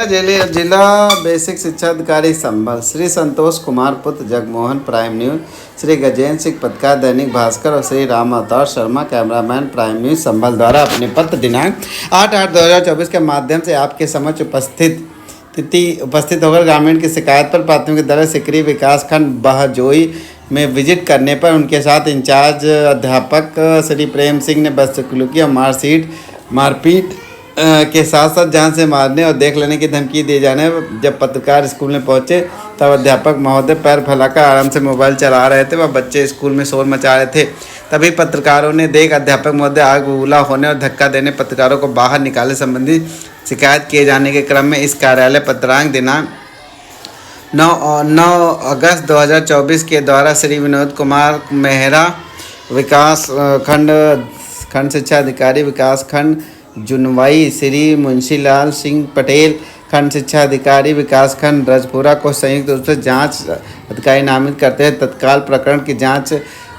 जिला बेसिक शिक्षा अधिकारी संभल श्री संतोष कुमार पुत्र जगमोहन प्राइम न्यूज, श्री गजेंद्र सिंह पत्रकार दैनिक भास्कर और श्री राम अवतार शर्मा कैमरामैन प्राइम न्यूज संभल द्वारा अपने पत्र दिनांक 8/8/2024 के माध्यम से आपके समक्ष उपस्थित होकर ग्रामीण की शिकायत पर प्राथमिक दर सिकरी विकास खंड बहजोई में विजिट करने पर उनके साथ इंचार्ज अध्यापक श्री प्रेम सिंह ने बदसलूकी और मारपीट के साथ साथ जान से मारने और देख लेने की धमकी दिए जाने। जब पत्रकार स्कूल में पहुंचे तब अध्यापक महोदय पैर फैलाकर आराम से मोबाइल चला रहे थे। वह बच्चे स्कूल में शोर मचा रहे थे। तभी पत्रकारों ने देख अध्यापक महोदय आग बबूला होने और धक्का देने पत्रकारों को बाहर निकाले संबंधी शिकायत किए जाने के क्रम में इस कार्यालय पत्रांक दिनांक 9 अगस्त 2024 के द्वारा श्री विनोद कुमार मेहरा विकास खंड शिक्षा अधिकारी विकास खंड जुनवाई, श्री मुंशीलाल सिंह पटेल खंड शिक्षा अधिकारी विकास खंड रजपुरा को संयुक्त रूप से जांच अधिकारी नामित करते हैं तत्काल प्रकरण की जांच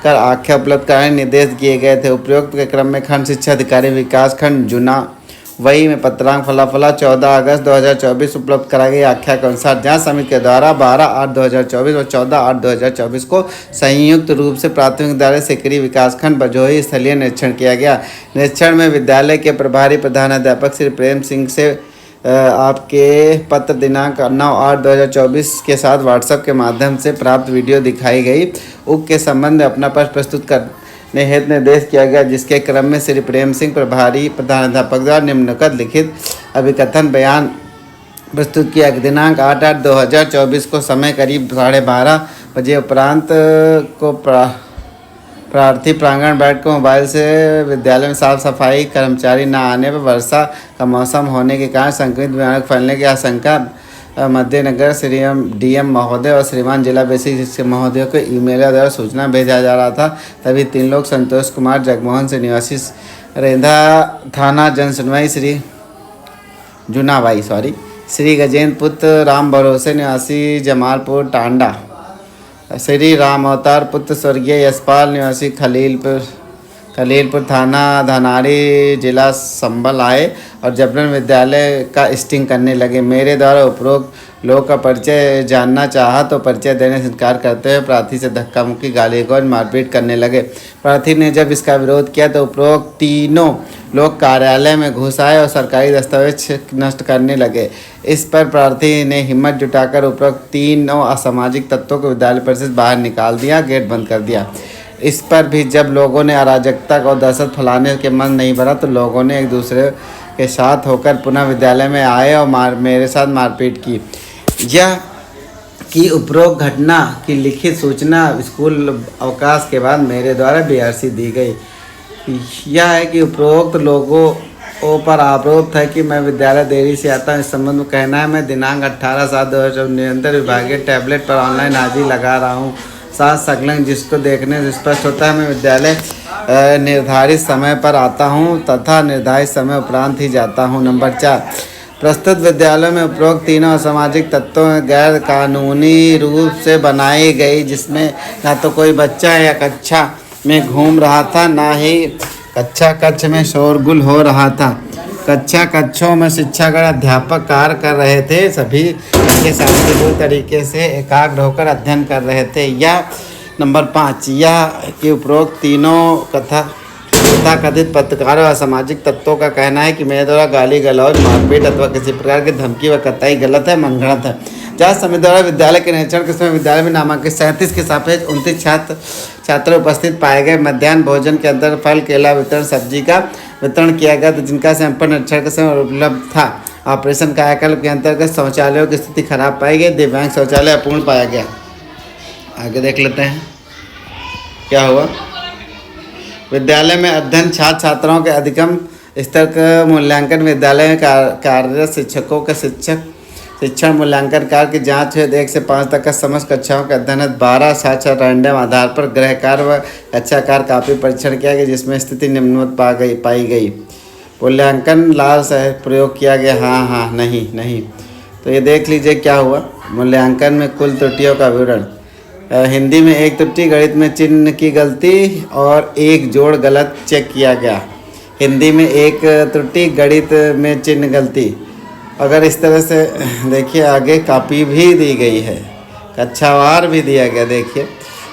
कर आख्या उपलब्ध कराने निर्देश दिए गए थे। उपरोक्त के क्रम में खंड शिक्षा अधिकारी विकास खंड जुनवाई में पत्रांक फलाफला 14 अगस्त 2024 उपलब्ध कराई गई आख्या के अनुसार जांच समिति के द्वारा 12/8/2024 और 14/8/2024 को संयुक्त रूप से प्राथमिक दर सिकरी विकासखंड बजोही स्थलीय निरीक्षण किया गया। निरीक्षण में विद्यालय के प्रभारी प्रधानाध्यापक श्री प्रेम सिंह से आपके पत्र दिनांक 9/8/2024 के साथ व्हाट्सएप के माध्यम से प्राप्त वीडियो दिखाई गई। उक्त के संबंध में अपना पक्ष प्रस्तुत करने हेतु निर्देश किया गया, जिसके क्रम में श्री प्रेम सिंह प्रभारी प्रधानाध्यापक द्वारा निम्नलिखित लिखित अभिकथन बयान प्रस्तुत किया। दिनांक 8/8/2024 को समय करीब 12:30 बजे उपरांत को प्रार्थी प्रांगण बैठकर मोबाइल से विद्यालय में साफ सफाई कर्मचारी न आने पर वर्षा का मौसम होने के कारण संक्रमित बीमारी फैलने की आशंका मद्देनजर श्री DM महोदय और श्रीमान जिला बेसिक शिक्षक महोदय को ईमेल द्वारा सूचना भेजा जा रहा था। तभी 3 लोग संतोष कुमार जगमोहन से निवासी रेंधा थाना जनसुनवाई श्री गजेंद्र पुत्र राम भरोसे निवासी जमालपुर टांडा, श्री राम अवतार पुत्र स्वर्गीय यशपाल निवासी खलीलपुर थाना धनारी जिला संभल आए और जबरन विद्यालय का स्टिंग करने लगे। मेरे द्वारा उपरोक्त लोग का परिचय जानना चाहा तो परिचय देने से इनकार करते हुए प्रार्थी से धक्का मुक्की गाली गलौज मारपीट करने लगे। प्रार्थी ने जब इसका विरोध किया तो उपरोक्त तीनों लोग कार्यालय में घुस आए और सरकारी दस्तावेज नष्ट करने लगे। इस पर प्रार्थी ने हिम्मत जुटाकर उपरोक्त तीनों असामाजिक तत्वों को विद्यालय परिसर से बाहर निकाल दिया, गेट बंद कर दिया। इस पर भी जब लोगों ने अराजकता और दहशत फैलाने के मन नहीं भरा तो लोगों ने एक दूसरे के साथ होकर पुनः विद्यालय में आए और मेरे साथ मारपीट की। यह कि उपरोक्त घटना की लिखित सूचना स्कूल अवकाश के बाद मेरे द्वारा BRC दी गई। यह है कि उपरोक्त लोगों पर आरोप है कि मैं विद्यालय देरी से आता हूँ। इस संबंध में कहना है मैं दिनांक 18/7/2024 निरंतर विभागीय टैबलेट पर ऑनलाइन हाजिरी लगा रहा हूँ। साथ संलग्न जिसको देखने से स्पष्ट होता है मैं विद्यालय निर्धारित समय पर आता हूँ तथा निर्धारित समय उपरांत ही जाता हूँ। नंबर 4, प्रस्तुत विद्यालय में उपरोक्त तीनों असामाजिक तत्वों में गैर कानूनी रूप से बनाई गई, जिसमें न तो कोई बच्चा या कक्षा में घूम रहा था, न ही कक्ष में शोरगुल हो रहा था। कक्षों में शिक्षागण अध्यापक कार्य कर रहे थे, सभी के शांतिपूर्ण तरीके से एकाग्र होकर अध्ययन कर रहे थे। यह नंबर 5, यह कि उपरोक्त तीनों कथित पत्रकारों और सामाजिक तत्वों का कहना है कि मेरे द्वारा गाली गलौज मारपीट अथवा किसी प्रकार की धमकी व कतई गलत है, मनगढ़ंत है। जांच समिति द्वारा विद्यालय के निरीक्षण के समय विद्यालय में नामांकित 37 के सापेक्ष 29 छात्र उपस्थित पाए गए। मध्याह्न भोजन के अंदर फल केला वितरण सब्जी का वितरण किया गया, तो जिनका सैंपल निरीक्षण के समय उपलब्ध था। ऑपरेशन कायाकल्प के अंतर्गत शौचालयों की स्थिति खराब पाई गई। दिव्यांग शौचालय अपूर्ण पाया गया। आगे देख लेते हैं क्या हुआ। विद्यालय में अध्ययन छात्राओं के अधिगम स्तर का मूल्यांकन विद्यालय में कार्यरत शिक्षकों के शिक्षण मूल्यांकन कार्य की जांच हुई। 1 से 5 तक का समस्त कक्षाओं के अध्ययन 12 छात्र रैंडम आधार पर गृह कार्य व कक्षा कार्य कापी परीक्षण किया गया, जिसमें स्थिति निम्नवत पाई गई। मूल्यांकन लाल से प्रयोग किया गया, हाँ नहीं। तो ये देख लीजिए क्या हुआ। मूल्यांकन में कुल त्रुटियों का विवरण। हिंदी में 1 त्रुटि, गणित में चिन्ह की गलती और 1 जोड़ गलत चेक किया गया। हिंदी में 1 त्रुटि, गणित में चिन्ह गलती। अगर इस तरह से देखिए, आगे कॉपी भी दी गई है, कक्षावार भी दिया गया। देखिए,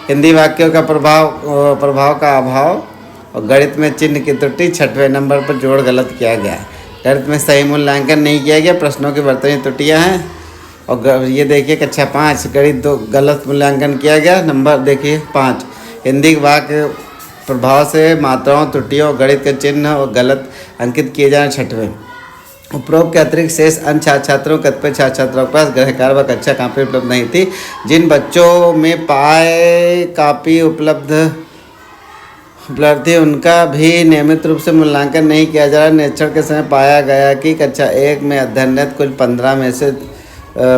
हिंदी वाक्यों का प्रभाव का अभाव और गणित में चिन्ह की त्रुटि 6वें नंबर पर जोड़ गलत किया गया है। गणित में सही मूल्यांकन नहीं किया गया, प्रश्नों की वर्तनी त्रुटियाँ हैं। और ये देखिए कक्षा 5 गणित 2 गलत मूल्यांकन किया गया, नंबर देखिए 5। हिंदी वाक्य प्रभाव से मात्राओं त्रुटियों और गणित के चिन्ह और गलत अंकित किए जाए 6वें। उपरोक्त के अतिरिक्त शेष अन्य छात्र छात्रों कतिपय छात्र छात्राओं के पास गृहकार्य व कक्षा कापी उपलब्ध नहीं थी। जिन बच्चों में पाए कापी उपलब्ध थी उनका भी नियमित रूप से मूल्यांकन नहीं किया जा रहा। निरीक्षण के समय पाया गया कि कक्षा 1 में अध्ययनरत कुल 15 में से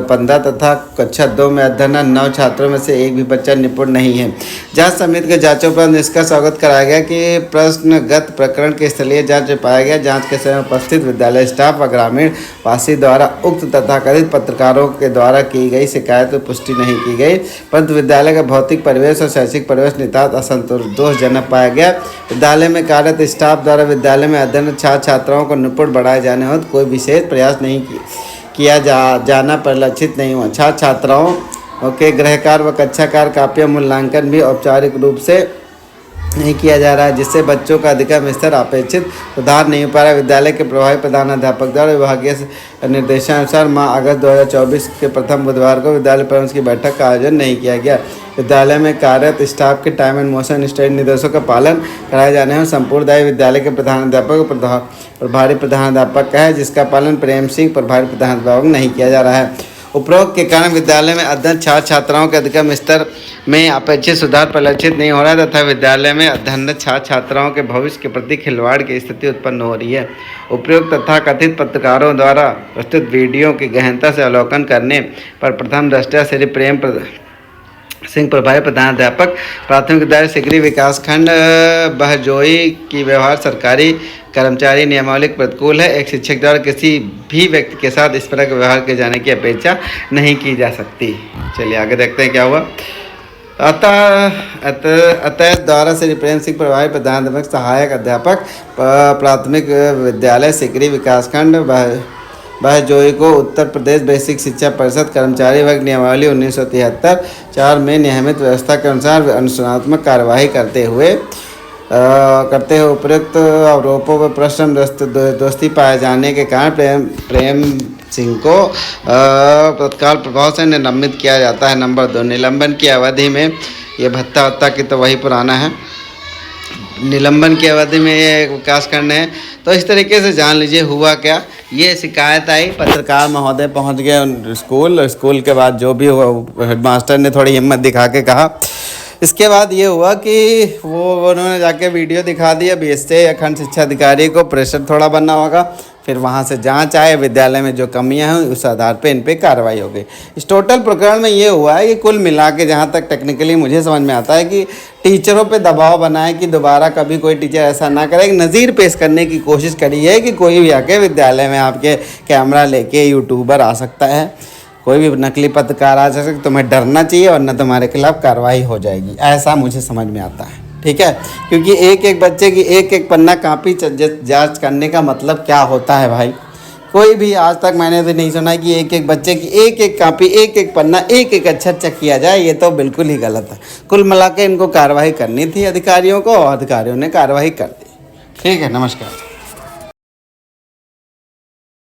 15 तथा कक्षा 2 में अध्ययनरत 9 छात्रों में से एक भी बच्चा निपुण नहीं है। जांच समिति के जांचों पर निष्कर्ष अवगत कराया गया कि प्रश्नगत प्रकरण के स्थलीय जांच में पाया गया। जांच के समय उपस्थित विद्यालय स्टाफ व ग्रामीण वासी द्वारा उक्त तथाकथित पत्रकारों के द्वारा की गई शिकायत की पुष्टि नहीं की गई, परंतु विद्यालय का भौतिक परिवेश और शैक्षिक परिवेश नितांत असंतोषजनक पाया गया। विद्यालय में कार्यरत स्टाफ द्वारा विद्यालय में अध्ययनरत छात्र छात्राओं को निपुण बढ़ाए जाने हेतु कोई विशेष प्रयास नहीं किया जाना परिलक्षित नहीं हुआ। छात्र छात्राओं के गृहकार्य व कक्षा कार्य कापियों मूल्यांकन भी औपचारिक रूप से नहीं किया जा रहा है, जिससे बच्चों का अधिगम स्तर अपेक्षित सुधार नहीं हो पा रहा है। विद्यालय के प्रभारी प्रधानाध्यापक द्वारा विभागीय निर्देशानुसार माह अगस्त 2024 के प्रथम बुधवार को विद्यालय प्रबंधन की बैठक का आयोजन नहीं किया गया। विद्यालय में कार्यरत स्टाफ के टाइम एंड मोशन स्टडी निर्देशों का पालन कराए जाने में संपूर्ण दायित्व विद्यालय के प्रधानाध्यापक प्रभारी प्रधानाध्यापक का है, जिसका पालन प्रेम सिंह प्रभारी प्रधानाध्यापक नहीं किया जा रहा है। उपरोक्त के कारण विद्यालय में अध्ययन छात्र छात्राओं के अधिगम स्तर में अपेक्षित सुधार परिलक्षित नहीं हो रहा है तथा विद्यालय में अध्ययनरत छात्र छात्राओं के भविष्य के प्रति खिलवाड़ की स्थिति उत्पन्न हो रही है। उपरोक्त तथा कथित पत्रकारों द्वारा प्रस्तुत वीडियो की गहनता से अवलोकन करने पर प्रथम दृष्टया श्री प्रेम सिंह प्रभारी प्रधानाध्यापक प्राथमिक विद्यालय सिकरी विकासखंड बहजोई की व्यवहार सरकारी कर्मचारी नियमावली प्रतिकूल है। एक शिक्षक द्वारा किसी भी व्यक्ति के साथ इस तरह का व्यवहार किए जाने की अपेक्षा नहीं की जा सकती। चलिए आगे देखते हैं क्या हुआ। अतः द्वारा श्री प्रेम सिंह प्रभारी प्रधानाध्यापक सहायक अध्यापक प्राथमिक विद्यालय सिकरी विकासखंड बहजोई को उत्तर प्रदेश बेसिक शिक्षा परिषद कर्मचारी वर्ग नियमावली 1973 4 में नियमित व्यवस्था के अनुसार अनुशासनात्मक कार्यवाही करते हुए उपयुक्त आरोपों पर प्रश्न दोस्ती पाए जाने के कारण प्रेम सिंह को तत्काल प्रभाव से निलंबित किया जाता है। नंबर 2, निलंबन की अवधि में ये भत्ता की तो वही पुराना है। निलंबन की अवधि में ये विकासखंड है। तो इस तरीके से जान लीजिए हुआ क्या। ये शिकायत आई, पत्रकार महोदय पहुंच गए स्कूल के बाद जो भी हुआ हेडमास्टर ने थोड़ी हिम्मत दिखा के कहा। इसके बाद ये हुआ कि उन्होंने जाके वीडियो दिखा दिया। बीएसए या खंड शिक्षा अधिकारी को प्रेशर थोड़ा बनना होगा, फिर वहाँ से जांच आए, विद्यालय में जो कमियां हैं उस आधार पे इन पे कार्रवाई हो गई। इस टोटल प्रकरण में ये हुआ है कि कुल मिला के जहाँ तक टेक्निकली मुझे समझ में आता है कि टीचरों पे दबाव बनाए कि दोबारा कभी कोई टीचर ऐसा ना करे। एक नज़ीर पेश करने की कोशिश करी है कि कोई भी आके विद्यालय में आपके कैमरा लेके यूट्यूबर आ सकता है, कोई भी नकली पत्रकार आ सकता है, तुम्हें डरना चाहिए वरना तुम्हारे खिलाफ कार्रवाई हो जाएगी, ऐसा मुझे समझ में आता है। ठीक है, क्योंकि एक एक बच्चे की एक एक पन्ना कापी जांच करने का मतलब क्या होता है भाई। कोई भी आज तक मैंने तो नहीं सुना कि एक एक बच्चे की एक एक कापी एक एक पन्ना एक एक अक्षर चेक किया जाए। ये तो बिल्कुल ही गलत है। कुल मिला के इनको कार्रवाई करनी थी अधिकारियों को, और अधिकारियों ने कार्रवाई कर दी। ठीक है, नमस्कार।